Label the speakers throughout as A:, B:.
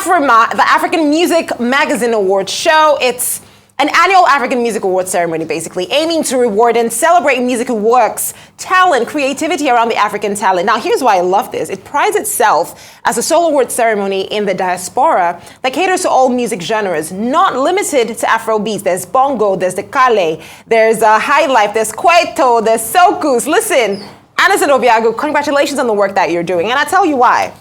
A: AFRIMMA, the African Music Magazine Awards show. It's an annual African Music Awards ceremony, basically, aiming to reward and celebrate musical works, talent, creativity around the African talent. Now, here's why I love this. It prides itself as a solo award ceremony in the diaspora that caters to all music genres, not limited to Afrobeats. There's bongo, there's the kale, there's high life, there's kwaito, there's soukous. Listen, Anderson Obiagwu, congratulations on the work that you're doing, and I'll tell you why.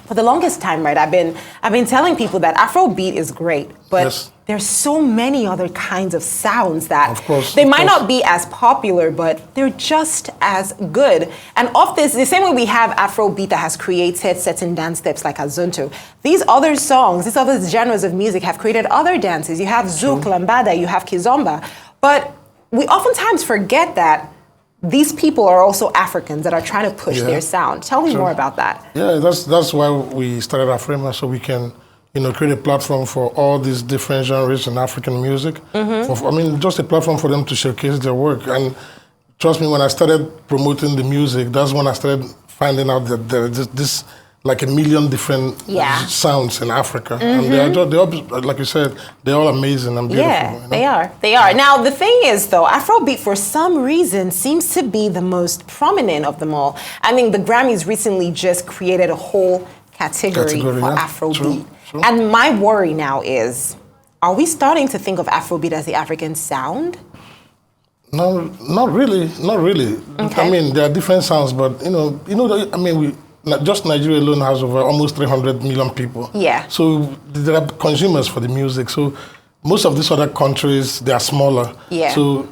A: For the longest time, right, I've been telling people that Afrobeat is great, but yes, there's so many other kinds of sounds that they might not be as popular, but they're just as good. And of this, the same way we have Afrobeat that has created certain dance steps like Azonto, these other songs, these other genres of music have created other dances. You have Zouk, Lambada, you have Kizomba, but we oftentimes forget that these people are also Africans that are trying to push their sound. Tell me more about that. Yeah,
B: that's why we started AFRIMMA, so we can, create a platform for all these different genres in African music. Just a platform for them to showcase their work. And trust me, when I started promoting the music, that's when I started finding out that there is this like a million different sounds in Africa. And they're all, like you said, they're all amazing and beautiful.
A: Yeah, they are. Now, the thing is, though, Afrobeat, for some reason, seems to be the most prominent of them all. I mean, the Grammys recently just created a whole category for Afrobeat. True. And my worry now is, are we starting to think of Afrobeat as the African sound?
B: No, not really. Okay. I mean, there are different sounds, but, just Nigeria alone has over almost 300 million people.
A: Yeah.
B: So there are consumers for the music. So most of these other countries, they are smaller.
A: Yeah.
B: So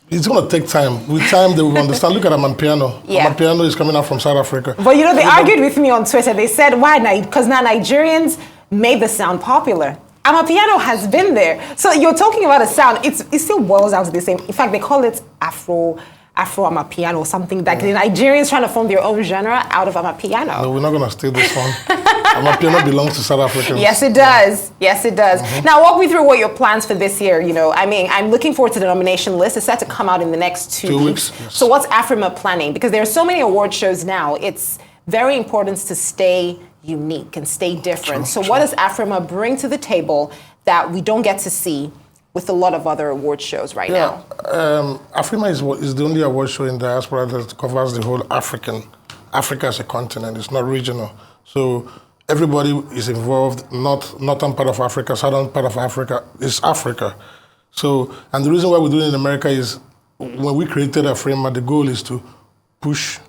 B: it's going to take time. With time, they will understand. Look at Amapiano.
A: Yeah.
B: Amapiano is coming out from South Africa.
A: But they argued with me on Twitter. They said, why? Because now Nigerians made the sound popular. Amapiano has been there. So you're talking about a sound. It still boils down to the same. In fact, they call it Afro Amapiano or something like the Nigerians trying to form their own genre out of Amapiano.
B: No, we're not going to steal this one. Amapiano belongs to South Africans.
A: Yes, it does. Yes, it does. Now, walk me through what your plans for this year. I'm looking forward to the nomination list. It's set to come out in the next 2 weeks.
B: Yes.
A: So what's AFRIMMA planning? Because there are so many award shows now. It's very important to stay unique and stay different. What does AFRIMMA bring to the table that we don't get to see with a lot of other award shows right now?
B: AFRIMMA is the only award show in diaspora that covers the whole Africa as a continent. It's not regional. So everybody is involved, northern part of Africa, southern part of Africa. It's Africa. So, and the reason why we do it in America is when we created AFRIMMA, the goal is to push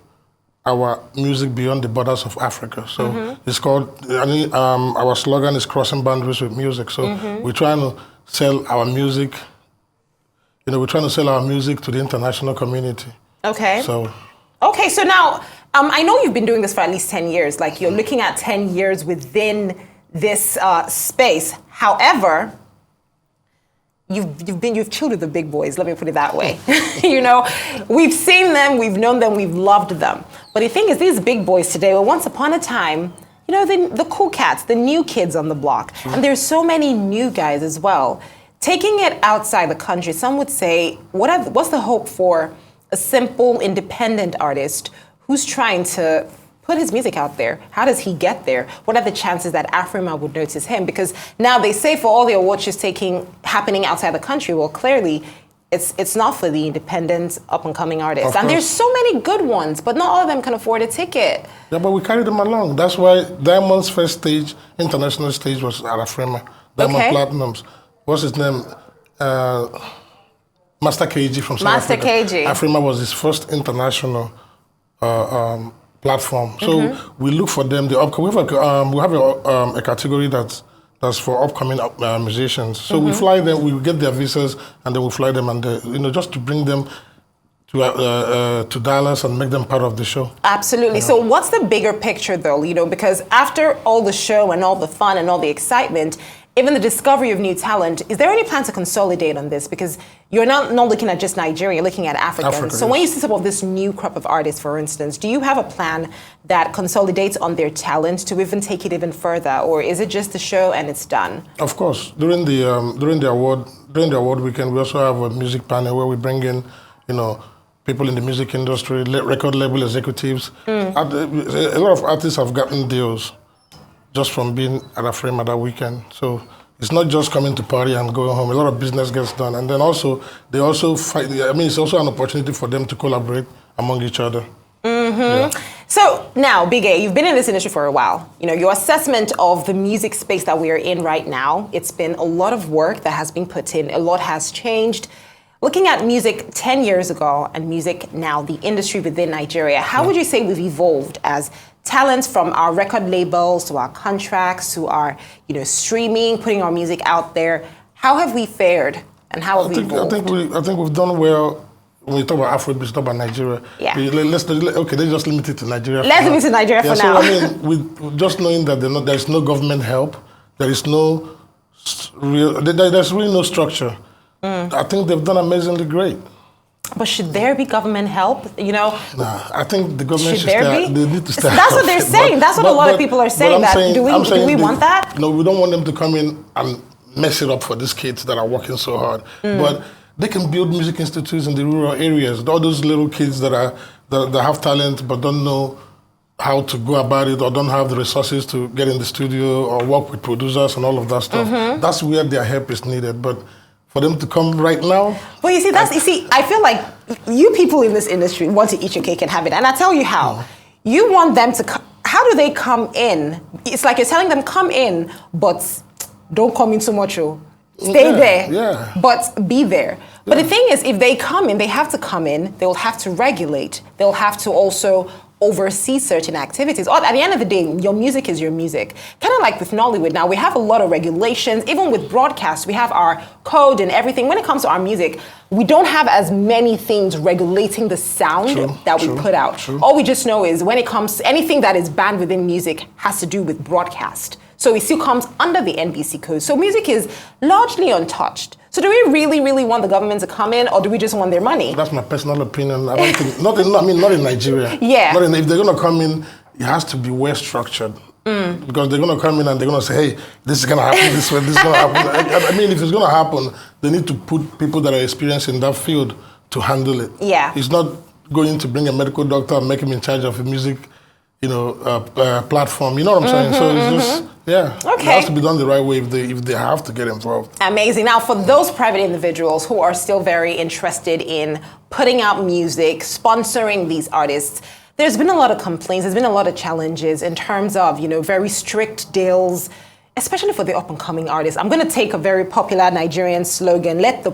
B: our music beyond the borders of Africa. So it's called, our slogan is crossing boundaries with music. So we're trying to sell our music, we're trying to sell our music to the international community.
A: Okay. So now, I know you've been doing this for at least 10 years. Like, you're looking at 10 years within this space. However, you've chilled with the big boys, let me put it that way. We've seen them, we've known them, we've loved them. But the thing is, these big boys today, well, once upon a time, the cool cats, the new kids on the block. And there's so many new guys as well. Taking it outside the country, some would say, what's the hope for a simple, independent artist who's trying to put his music out there? How does he get there? What are the chances that AFRIMMA would notice him? Because now they say for all the award shows happening outside the country, well, clearly it's not for the independent, up-and-coming artists. And there's so many good ones, but not all of them can afford a ticket.
B: Yeah, but we carry them along. That's why Diamond's first stage, international stage, was at AFRIMMA. Diamond Platinums. What's his name? Master KG from South Africa.
A: Master KG.
B: AFRIMMA was his first international platform. So we look for them. We have a category that's for upcoming musicians. So we fly them. We get their visas, and then we fly them, and just to bring them to Dallas and make them part of the show.
A: Absolutely. So what's the bigger picture, though? Because after all the show and all the fun and all the excitement, even the discovery of new talent, is there any plan to consolidate on this? Because you're not looking at just Nigeria, you're looking at Africa. So when you see some of this new crop of artists, for instance, do you have a plan that consolidates on their talent to even take it even further? Or is it just the show and it's done?
B: Of course. During the award weekend, we also have a music panel where we bring in, people in the music industry, record label executives. A lot of artists have gotten deals just from being at AFRIMMA that weekend. So it's not just coming to party and going home. A lot of business gets done. And then also, they also fight. I mean, it's also an opportunity for them to collaborate among each other.
A: Mm-hmm.
B: Yeah.
A: So now, Big A, you've been in this industry for a while. You know, your assessment of the music space that we are in right now, it's been a lot of work that has been put in. A lot has changed. Looking at music 10 years ago and music now, the industry within Nigeria, how would you say we've evolved as talents, from our record labels to our contracts to our, streaming, putting our music out there? How have we fared and how have we evolved?
B: I think we've done well. When we talk about Afrobeat, we talk about Nigeria.
A: Yeah.
B: Let's just limit it to Nigeria.
A: Let's limit it to Nigeria for now.
B: So, I mean, with just knowing that there's no government help, there's really no structure. I think they've done amazingly great.
A: But should there be government help?
B: Nah, I think the government
A: should there be?
B: They need to stay.
A: That's what they're saying. That's what a lot of people are saying. Do we want that?
B: No, we don't want them to come in and mess it up for these kids that are working so hard. But they can build music institutes in the rural areas. All those little kids that have talent but don't know how to go about it or don't have the resources to get in the studio or work with producers and all of that stuff. That's where their help is needed. But for them to come right now.
A: Well, I feel like you people in this industry want to eat your cake and have it. And I tell you how. You want them to how do they come in? It's like you're telling them, come in, but don't come in so much. Stay there, but be there. But the thing is, if they come in, they have to come in, they'll have to regulate, they'll have to also oversee certain activities. At the end of the day, your music is your music. Kind of like with Nollywood now, we have a lot of regulations. Even with broadcast, we have our code and everything. When it comes to our music, we don't have as many things regulating the sound that we put out. All we just know is when it comes to anything that is banned within music has to do with broadcast. So it still comes under the NBC code. So music is largely untouched. So do we really, really want the government to come in, or do we just want their money?
B: That's my personal opinion. I don't think, not in Nigeria.
A: Yeah.
B: If they're going to come in, it has to be well structured. Because they're going to come in and they're going to say, hey, this is going to happen this way, this is going to happen. I mean, if it's going to happen, they need to put people that are experienced in that field to handle it.
A: Yeah.
B: It's not going to bring a medical doctor and make him in charge of a music platform. You know what I'm saying? So it's just, it has to be done the right way if they have to get involved.
A: Amazing. Now, for those private individuals who are still very interested in putting out music, sponsoring these artists, there's been a lot of complaints, there's been a lot of challenges in terms of, very strict deals, especially for the up-and-coming artists. I'm going to take a very popular Nigerian slogan, let the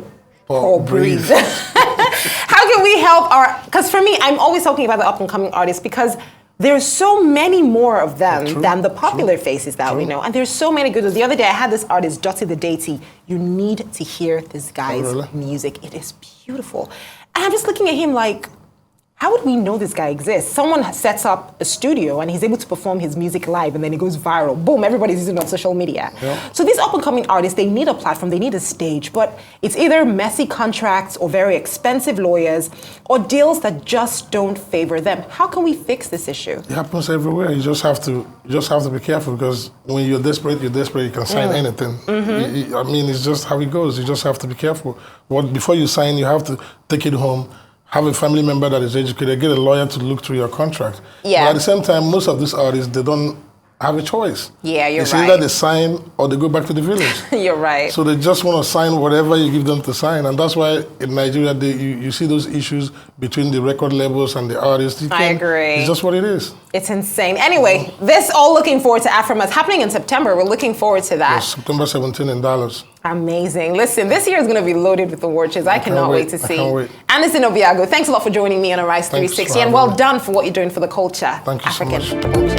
A: poor breathe. How can we help because for me, I'm always talking about the up-and-coming artists because there's so many more of them than the popular faces that we know. And there's so many good ones. The other day, I had this artist, Dotty the Deity. You need to hear this guy's music. It is beautiful. And I'm just looking at him like, how would we know this guy exists? Someone sets up a studio and he's able to perform his music live and then it goes viral. Boom, everybody's using it on social media. Yeah. So these up-and-coming artists, they need a platform, they need a stage, but it's either messy contracts or very expensive lawyers or deals that just don't favor them. How can we fix this issue?
B: It happens everywhere. You just have to be careful because when you're desperate, you can sign anything. I mean, it's just how it goes. You just have to be careful. Before you sign, you have to take it home, have a family member that is educated, get a lawyer to look through your contract.
A: Yeah.
B: But at the same time, most of these artists, they don't have a choice.
A: Yeah, you're
B: it's
A: right.
B: Either they sign or they go back to the village.
A: You're right.
B: So they just want to sign whatever you give them to sign. And that's why in Nigeria, you see those issues between the record labels and the artists.
A: I agree.
B: It's just what it is.
A: It's insane. Anyway, this all looking forward to AFRIMMA. It's happening in September. We're looking forward to that.
B: Yes, September 17 in Dallas.
A: Amazing. Listen, this year is going to be loaded with award shows. I cannot wait to see.
B: I can't wait.
A: Anderson Obiagwu, thanks a lot for joining me on Arise 360. And well done for what you're doing for the culture.
B: Thank you
A: African
B: so much.
A: culture.